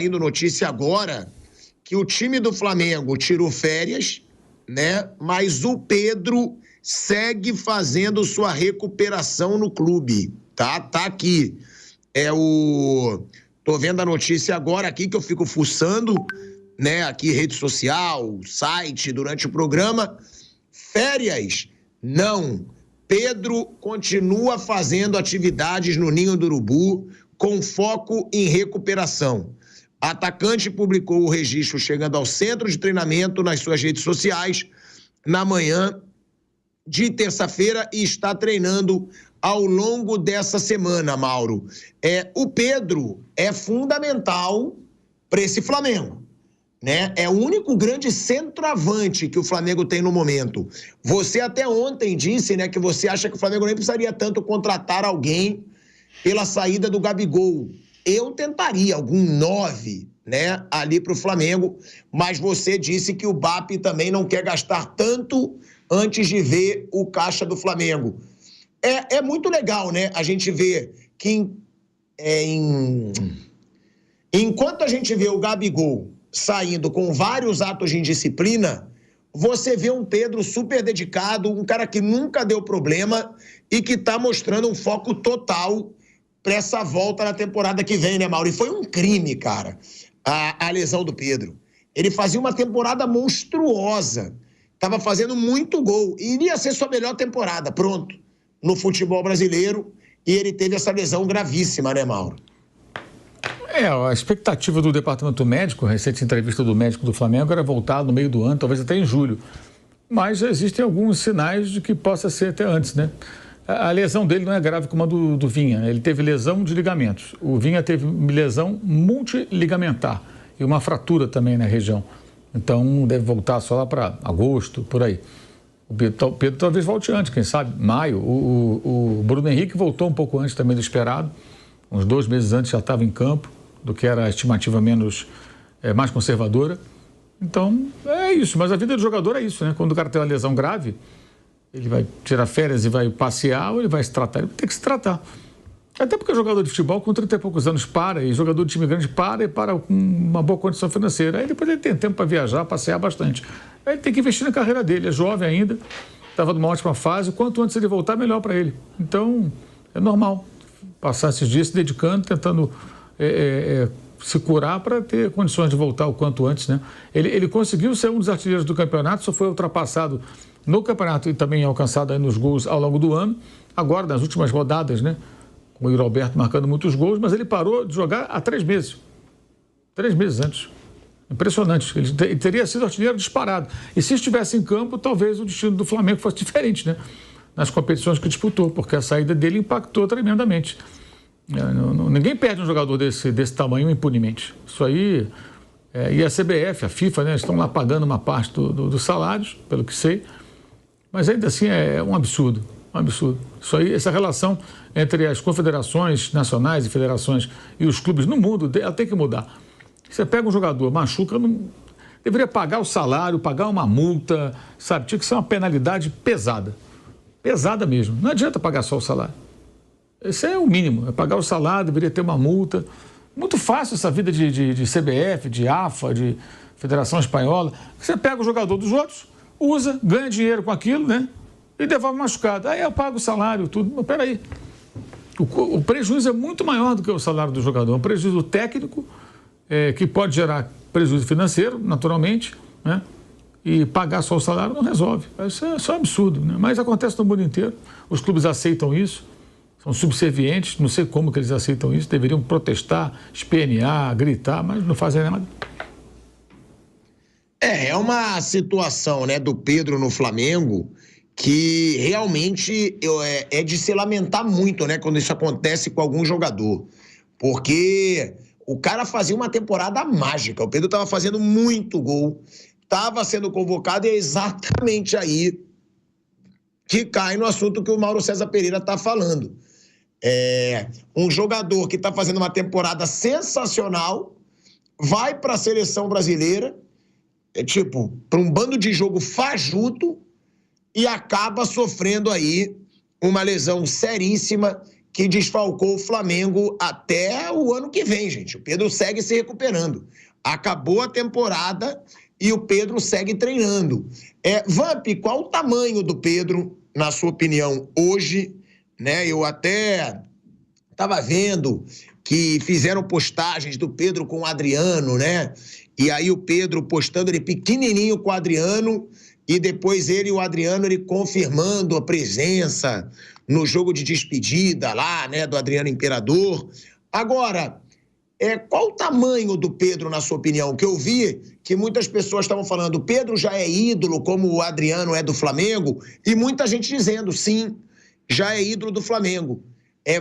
saindo notícia agora que o time do Flamengo tirou férias, né? Mas o Pedro segue fazendo sua recuperação no clube, tá? Tá aqui. Tô vendo a notícia agora aqui que eu fico fuçando, né? Aqui rede social, site, durante o programa. Férias? Não. Pedro continua fazendo atividades no Ninho do Urubu com foco em recuperação. A atacante publicou o registro chegando ao centro de treinamento nas suas redes sociais na manhã de terça-feira e está treinando ao longo dessa semana, Mauro. O Pedro é fundamental para esse Flamengo, né? É o único grande centroavante que o Flamengo tem no momento. Você até ontem disse, né, que você acha que o Flamengo nem precisaria tanto contratar alguém pela saída do Gabigol. Eu tentaria algum 9, né, ali para o Flamengo, mas você disse que o BAP também não quer gastar tanto antes de ver o caixa do Flamengo. É muito legal, né, a gente vê que enquanto a gente vê o Gabigol saindo com vários atos de indisciplina, você vê um Pedro super dedicado, um cara que nunca deu problema e que está mostrando um foco total para essa volta na temporada que vem, né, Mauro? E foi um crime, cara, a lesão do Pedro. Ele fazia uma temporada monstruosa, estava fazendo muito gol, e iria ser sua melhor temporada, pronto, no futebol brasileiro, e ele teve essa lesão gravíssima, né, Mauro? A expectativa do departamento médico, a recente entrevista do médico do Flamengo, era voltar no meio do ano, talvez até em julho. Mas já existem alguns sinais de que possa ser até antes, né? A lesão dele não é grave como a do Vinha. Ele teve lesão de ligamentos. O Vinha teve lesão multiligamentar e uma fratura também na região. Então, deve voltar só lá para agosto, por aí. O Pedro talvez volte antes, quem sabe, maio. O Bruno Henrique voltou um pouco antes também do esperado. Uns 2 meses antes já estava em campo, do que era a estimativa mais conservadora. Então, é isso. Mas a vida do jogador é isso, né? Quando o cara tem uma lesão grave, ele vai tirar férias e vai passear ou ele vai se tratar? Ele vai ter que se tratar. Até porque o jogador de futebol com 30 e poucos anos para, e jogador de time grande para com uma boa condição financeira. Aí depois ele tem tempo para viajar, passear bastante. Aí ele tem que investir na carreira dele. É jovem ainda, estava numa ótima fase. Quanto antes ele voltar, melhor para ele. Então, é normal passar esses dias se dedicando, tentando se curar para ter condições de voltar o quanto antes, né? Ele conseguiu ser um dos artilheiros do campeonato, só foi ultrapassado no campeonato e também alcançado aí nos gols ao longo do ano. Agora, nas últimas rodadas, né? Com o Yuri Alberto marcando muitos gols, mas ele parou de jogar há 3 meses. 3 meses antes. Impressionante. Ele teria sido artilheiro disparado. E se estivesse em campo, talvez o destino do Flamengo fosse diferente, né? Nas competições que disputou, porque a saída dele impactou tremendamente. Ninguém perde um jogador desse tamanho impunemente. Isso aí, e a CBF, a FIFA, né, estão lá pagando uma parte dos salários, pelo que sei, mas ainda assim é um absurdo, um absurdo. Isso aí, essa relação entre as confederações nacionais e federações e os clubes no mundo, ela tem que mudar. Você pega um jogador, machuca, deveria pagar o salário, pagar uma multa, sabe? Tinha que ser uma penalidade pesada. Pesada mesmo. Não adianta pagar só o salário. Esse é o mínimo. É pagar o salário, deveria ter uma multa. Muito fácil essa vida de CBF, de AFA, de Federação Espanhola. Você pega o jogador dos outros, usa, ganha dinheiro com aquilo, né? E devolve machucado. Aí eu pago o salário, tudo. Mas peraí. O prejuízo é muito maior do que o salário do jogador. É um prejuízo técnico, que pode gerar prejuízo financeiro, naturalmente, né? E pagar só o salário não resolve. Isso é só absurdo, né? Mas acontece no mundo inteiro. Os clubes aceitam isso, são subservientes, não sei como que eles aceitam isso, deveriam protestar, espernear, gritar, mas não fazem nada. É uma situação, né, do Pedro no Flamengo que realmente é de se lamentar muito, né, quando isso acontece com algum jogador. Porque o cara fazia uma temporada mágica, o Pedro estava fazendo muito gol, estava sendo convocado e é exatamente aí que cai no assunto que o Mauro César Pereira está falando. Um jogador que está fazendo uma temporada sensacional, vai para a seleção brasileira, para um bando de jogo fajuto e acaba sofrendo aí uma lesão seríssima que desfalcou o Flamengo até o ano que vem, gente. O Pedro segue se recuperando. Acabou a temporada e o Pedro segue treinando. Vamp, qual o tamanho do Pedro, na sua opinião, hoje? Né? Eu até estava vendo que fizeram postagens do Pedro com o Adriano, né? E aí o Pedro postando ele pequenininho com o Adriano e depois ele e o Adriano ele confirmando a presença no jogo de despedida lá, né, do Adriano Imperador. Agora, qual o tamanho do Pedro, na sua opinião? Que eu vi que muitas pessoas estavam falando, o Pedro já é ídolo, como o Adriano é do Flamengo, e muita gente dizendo, sim, já é ídolo do Flamengo.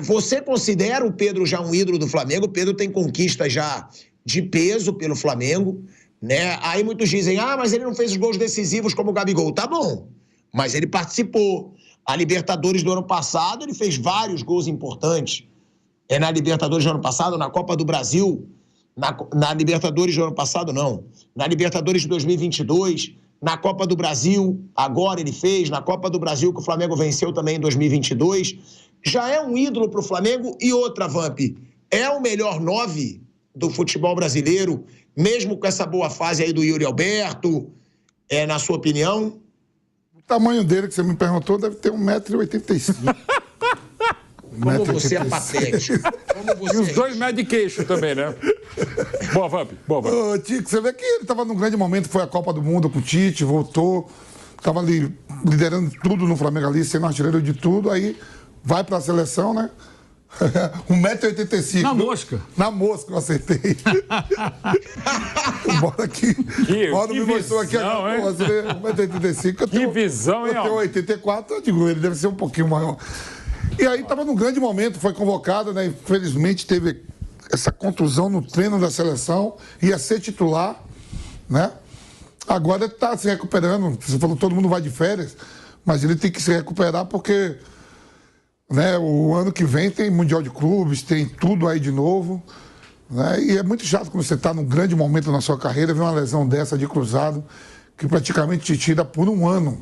Você considera o Pedro já um ídolo do Flamengo? O Pedro tem conquistas já de peso pelo Flamengo, né? Aí muitos dizem, mas ele não fez os gols decisivos como o Gabigol. Tá bom, mas ele participou. A Libertadores do ano passado, ele fez vários gols importantes. Na Libertadores do ano passado, na Copa do Brasil, na Libertadores do ano passado, não. Na Libertadores de 2022, na Copa do Brasil, agora ele fez, na Copa do Brasil, que o Flamengo venceu também em 2022. Já é um ídolo para o Flamengo. E outra, Vamp, é o melhor 9 do futebol brasileiro, mesmo com essa boa fase aí do Yuri Alberto, na sua opinião? O tamanho dele, que você me perguntou, deve ter 1,85 m. Como você é patético. E os 2 metros de queixo também, né? Boa, Vamp. Boa, Vamp. Ô, Tico, você vê que ele estava num grande momento, foi a Copa do Mundo com o Tite, voltou, estava ali liderando tudo no Flamengo ali, sendo artilheiro de tudo, aí vai para a seleção, né? 1,85 m. Na mosca. Na mosca, eu acertei. Bora aqui. Bora me mostrou aqui agora. 1,85 m. Que visão, hein? Eu tenho 84, eu digo, ele deve ser um pouquinho maior. E aí estava num grande momento, foi convocado, né? Infelizmente teve essa contusão no treino da seleção, ia ser titular, né? Agora ele está se recuperando. Você falou que todo mundo vai de férias, mas ele tem que se recuperar porque, né, o ano que vem tem Mundial de Clubes, tem tudo aí de novo, né? E é muito chato quando você está num grande momento na sua carreira, ver uma lesão dessa de cruzado, que praticamente te tira por um ano,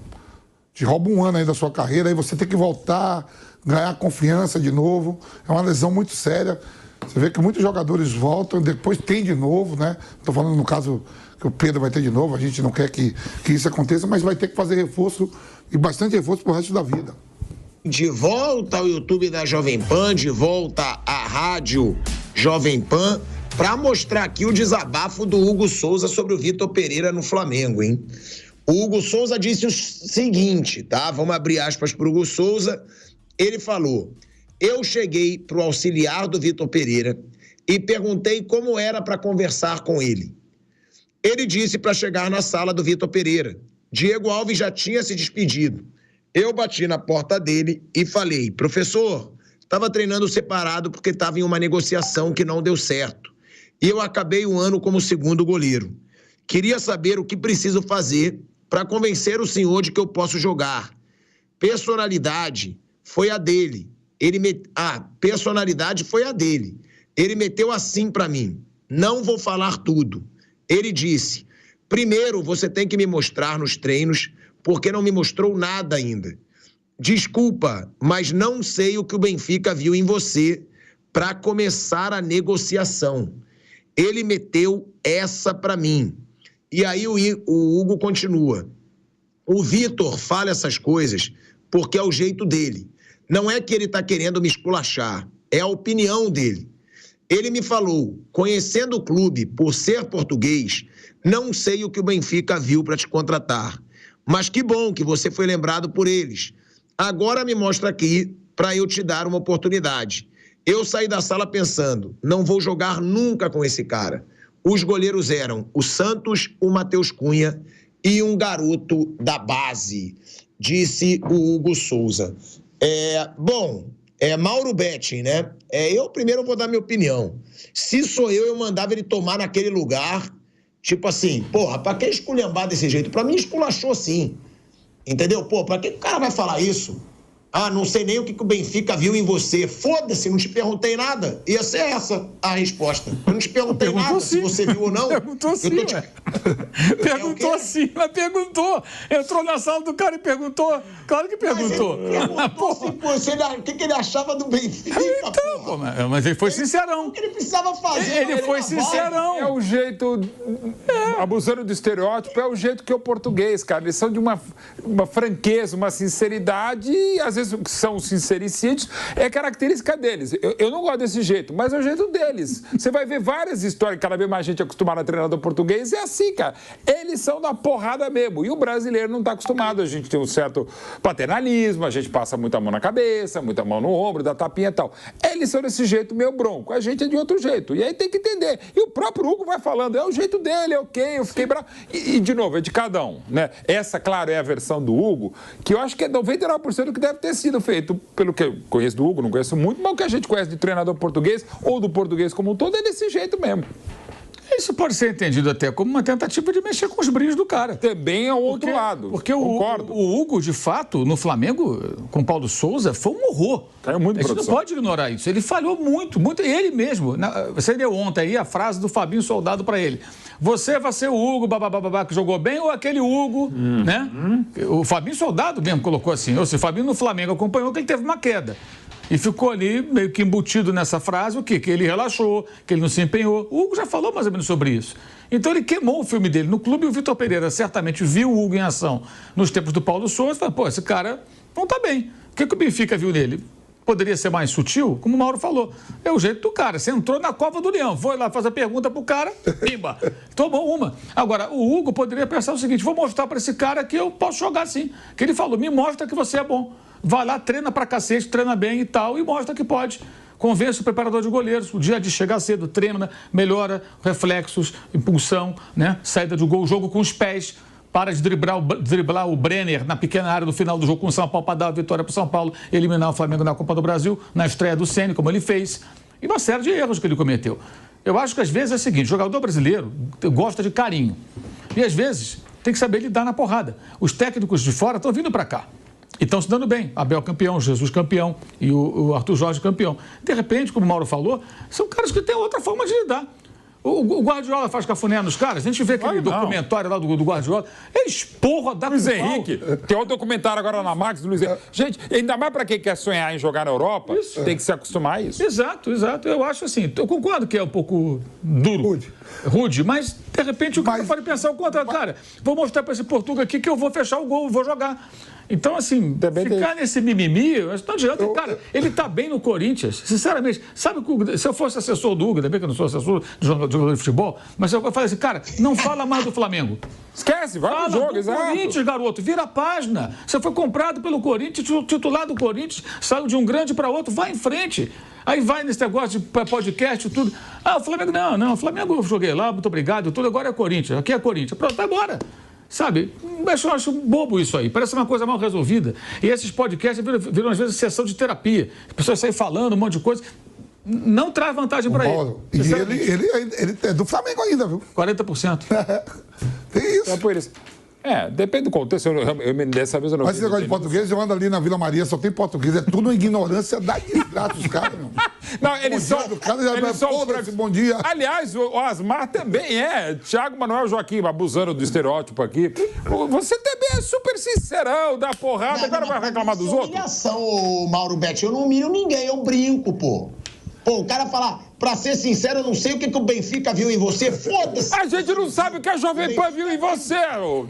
te rouba um ano aí da sua carreira, aí você tem que voltar, ganhar confiança de novo. É uma lesão muito séria. Você vê que muitos jogadores voltam, depois tem de novo, né? Estou falando no caso que o Pedro vai ter de novo, a gente não quer que isso aconteça, mas vai ter que fazer reforço, e bastante reforço pro resto da vida. De volta ao YouTube da Jovem Pan, de volta à rádio Jovem Pan, para mostrar aqui o desabafo do Hugo Souza sobre o Vitor Pereira no Flamengo, hein? O Hugo Souza disse o seguinte, tá? Vamos abrir aspas para o Hugo Souza. Ele falou, eu cheguei para o auxiliar do Vitor Pereira e perguntei como era para conversar com ele. Ele disse para chegar na sala do Vitor Pereira. Diego Alves já tinha se despedido. Eu bati na porta dele e falei, professor, estava treinando separado porque estava em uma negociação que não deu certo. E eu acabei o ano como segundo goleiro. Queria saber o que preciso fazer para convencer o senhor de que eu posso jogar. Personalidade foi a dele. Personalidade foi a dele. Ele meteu assim para mim. Não vou falar tudo. Ele disse, primeiro você tem que me mostrar nos treinos, porque não me mostrou nada ainda. Desculpa, mas não sei o que o Benfica viu em você para começar a negociação. Ele meteu essa para mim. E aí o Hugo continua. O Vitor fala essas coisas porque é o jeito dele. Não é que ele está querendo me esculachar, é a opinião dele. Ele me falou, conhecendo o clube por ser português, não sei o que o Benfica viu para te contratar. Mas que bom que você foi lembrado por eles. Agora me mostra aqui para eu te dar uma oportunidade. Eu saí da sala pensando, não vou jogar nunca com esse cara. Os goleiros eram o Santos, o Matheus Cunha e um garoto da base, disse o Hugo Souza. Mauro Betting, né? Eu primeiro vou dar minha opinião. Se sou eu mandava ele tomar naquele lugar, tipo assim, porra, pra que esculhambar desse jeito? Pra mim esculachou sim, entendeu? Pô, pra que o cara vai falar isso? Ah, não sei nem o que o Benfica viu em você. Foda-se, não te perguntei nada. Ia ser essa a resposta. Eu não te perguntei nada se você viu ou não. Perguntou sim, Perguntou sim, mas perguntou. Entrou na sala do cara e perguntou. Claro que perguntou. Mas ele perguntou o que ele achava do Benfica, então, pô, mas ele foi sincerão. O que ele precisava fazer? Ele foi sincerão. É o jeito, abusando do estereótipo, é o jeito que é o português, cara. Eles são de uma franqueza, uma sinceridade e às vezes são sincericídios, é característica deles. Eu não gosto desse jeito, mas é o jeito deles. Você vai ver várias histórias, cada vez mais gente acostumada a treinador português, é assim, cara. Eles são da porrada mesmo. E o brasileiro não está acostumado. A gente tem um certo paternalismo, a gente passa muita mão na cabeça, muita mão no ombro, dá tapinha e tal. Eles são desse jeito meio bronco, a gente é de outro jeito. E aí tem que entender. E o próprio Hugo vai falando, é o jeito dele, é ok, eu fiquei bravo. E de novo, é de cada um, né? Essa, claro, é a versão do Hugo, que eu acho que é 99% do que deve ter sido feito, pelo que eu conheço do Hugo, não conheço muito, mas o que a gente conhece de treinador português, ou do português como um todo, é desse jeito mesmo. Isso pode ser entendido até como uma tentativa de mexer com os brilhos do cara. Também é o outro lado. Porque o Hugo, de fato, no Flamengo, com o Paulo Souza, foi um horror. Caiu muito, a gente não pode ignorar isso. Ele falhou muito, muito. Ele mesmo. Você deu ontem aí a frase do Fabinho Soldado para ele. Você vai ser o Hugo, babá, que jogou bem, ou aquele Hugo, né? O Fabinho Soldado mesmo colocou assim. Ou seja, o Fabinho no Flamengo acompanhou que ele teve uma queda. E ficou ali meio que embutido nessa frase o quê? Que ele relaxou, que ele não se empenhou. O Hugo já falou mais ou menos sobre isso. Então ele queimou o filme dele no clube e o Vitor Pereira certamente viu o Hugo em ação nos tempos do Paulo Souza e falou, pô, esse cara não tá bem. O que o Benfica viu nele? Poderia ser mais sutil? Como o Mauro falou. É o jeito do cara. Você entrou na cova do leão, foi lá fazer a pergunta pro cara, pimba, tomou uma. Agora, o Hugo poderia pensar o seguinte, vou mostrar para esse cara que eu posso jogar sim. Que ele falou, me mostra que você é bom. Vai lá, treina pra cacete, treina bem e tal, e mostra que pode. Convence o preparador de goleiros, o dia de chegar cedo, treina, melhora reflexos, impulsão, né? Saída de gol, jogo com os pés, para de driblar o Brenner na pequena área do final do jogo com o São Paulo para dar a vitória para o São Paulo, eliminar o Flamengo na Copa do Brasil, na estreia do Ceni, como ele fez, e uma série de erros que ele cometeu. Eu acho que às vezes é o seguinte, o jogador brasileiro gosta de carinho, e às vezes tem que saber lidar na porrada. Os técnicos de fora estão vindo para cá. E estão se dando bem. Abel campeão, Jesus campeão e o Arthur Jorge campeão. De repente, como o Mauro falou, são caras que têm outra forma de lidar. O Guardiola faz cafuné nos caras. A gente vê aquele documentário lá do Guardiola. Ele esporra, dá Luiz Henrique. Tem outro documentário agora na Max do Luiz Henrique. Gente, ainda mais para quem quer sonhar em jogar na Europa, tem que se acostumar a isso. Exato. Eu acho assim. Eu concordo que é um pouco duro. Rude, mas de repente o cara pode pensar o contrário. Cara, vou mostrar para esse Portuga aqui que eu vou fechar o gol, vou jogar. Então, assim, ficar nesse mimimi, não adianta. Cara, ele tá bem no Corinthians, sinceramente. Sabe que se eu fosse assessor do Hugo, ainda bem que eu não sou assessor de jogador de futebol, mas eu falei assim, cara, não fala mais do Flamengo. Esquece, vai pro jogo, exato. Corinthians, garoto, vira a página. Você foi comprado pelo Corinthians, titular do Corinthians, saiu de um grande para outro, vai em frente. Aí vai nesse negócio de podcast e tudo. Ah, o Flamengo, não, o Flamengo eu joguei lá, muito obrigado, tudo, agora é Corinthians, aqui é Corinthians. Pronto, vai embora. Sabe? Eu acho bobo isso aí. Parece uma coisa mal resolvida. E esses podcasts viram às vezes sessão de terapia. As pessoas saem falando um monte de coisa. Não traz vantagem para ele. E ele é do Flamengo ainda, viu? 40%. Tem isso. É por isso. Depende do contexto. Dessa vez eu não. Mas esse negócio de português, eu ando ali na Vila Maria, só tem português. É tudo uma ignorância da desgraça dos caras, meu. Não, eles são. Bom dia. Aliás, o Asmar também é. Thiago Manuel Joaquim, abusando do estereótipo aqui. Você também é super sincerão, dá porrada, agora vai reclamar dos outros. Humilhação, Mauro Betti. Eu não humilho ninguém, eu brinco, pô. Pô, o cara falar, pra ser sincero, eu não sei o que o Benfica viu em você, foda-se. A gente não sabe o que a Jovem Pan viu em você, Thiago.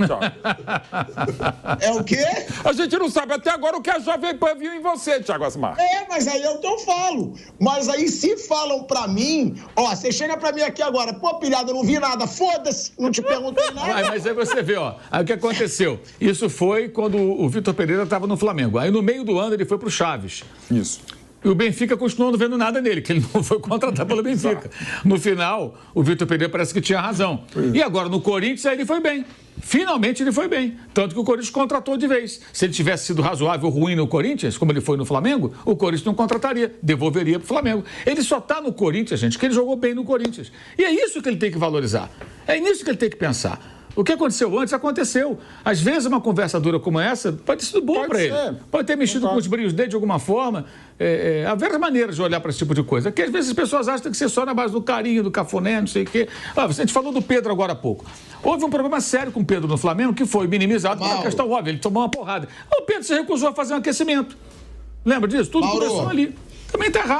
É o quê? A gente não sabe até agora o que a Jovem Pan viu em você, Thiago Asmar. Mas aí é o que eu falo. Mas aí se falam pra mim, você chega pra mim aqui agora, pô, pilhado, eu não vi nada, foda-se, não te perguntei nada. Mas aí você vê, aí o que aconteceu? Isso foi quando o Vitor Pereira estava no Flamengo. Aí no meio do ano ele foi pro Chaves. Isso. E o Benfica continuou não vendo nada nele, que ele não foi contratado pelo Benfica. No final, o Vitor Pereira parece que tinha razão. E agora, no Corinthians, aí ele foi bem. Finalmente ele foi bem. Tanto que o Corinthians contratou de vez. Se ele tivesse sido razoável ou ruim no Corinthians, como ele foi no Flamengo, o Corinthians não contrataria, devolveria para o Flamengo. Ele só está no Corinthians, gente, que ele jogou bem no Corinthians. E é isso que ele tem que valorizar. É nisso que ele tem que pensar. O que aconteceu antes, aconteceu. Às vezes, uma conversa dura como essa pode ter sido boa para ele. Pode ter mexido com os brilhos dele de alguma forma. Há várias maneiras de olhar para esse tipo de coisa. Que às vezes as pessoas acham que tem que ser só na base do carinho, do cafuné, não sei o quê. A gente falou do Pedro agora há pouco. Houve um problema sério com o Pedro no Flamengo que foi minimizado por uma questão óbvia. Ele tomou uma porrada. O Pedro se recusou a fazer um aquecimento. Lembra disso? Tudo começou ali. Também está errado.